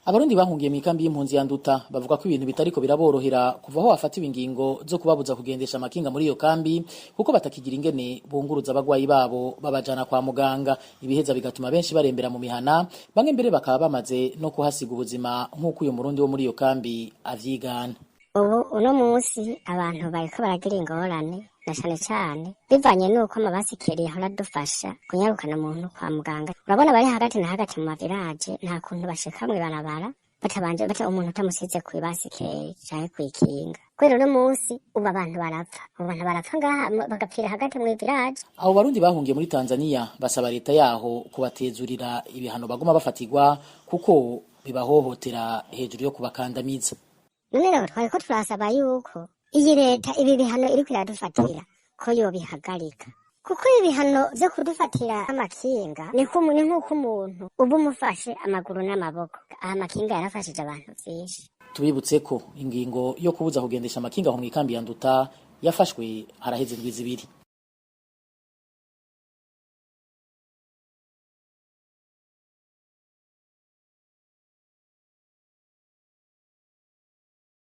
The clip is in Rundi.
Abarundi bahungiye mu ikambi y'impunzi ya Nduta bavuga ko ibintu bitariko biraborohera kuva aho hafatiwe ingingo zo kubabuza kugendesha amakinga muri iyo kambi kuko batakigira ingene bunguruza abagwayi babo babajana kwa muganga, ibiheza bigatuma benshi barembera mu mihana, bamwe mbere bakaba bamaze no kuhasiga ubuzima nk'uko uyu Murundi wo muri iyo kambi avyigana. Uno munsi abantu bariko baragira ingorane na cane cane bivanye nuko amabasikeri yahora adufasha kunyarukana umuntu kwa muganga. Urabona bari hagati na hagati mu mavirage, nta kuntu bashika mw'ibarabara batabanje umuntu utamusize kw'ibasikeri canke kw'ikinga. Kubera uno munsi ubu abantu barapfa ngaha bagapfira hagati mw'ivirage. Abo Barundi bahungiye muri Tanzania basaba leta yaho kubatezurira ibihano baguma bafatirwa kuko bibahohotera hejuru yo kubakandamiza. None rero twariko turasaba yuko iyi leta ibi bihano iriko iradufatira ko yobihagarika, kuko ibihano vyo kudufatira amakinga ni nk'uko umuntu uba umufashe amaguru n'amaboko. Amakinga yarafashije abantu vyinshi. Tubibutse ko ingingo yo kubuza kugendesha amakinga aho mw'ikambi ya Nduta yafashwe haraheze indwi zibiri.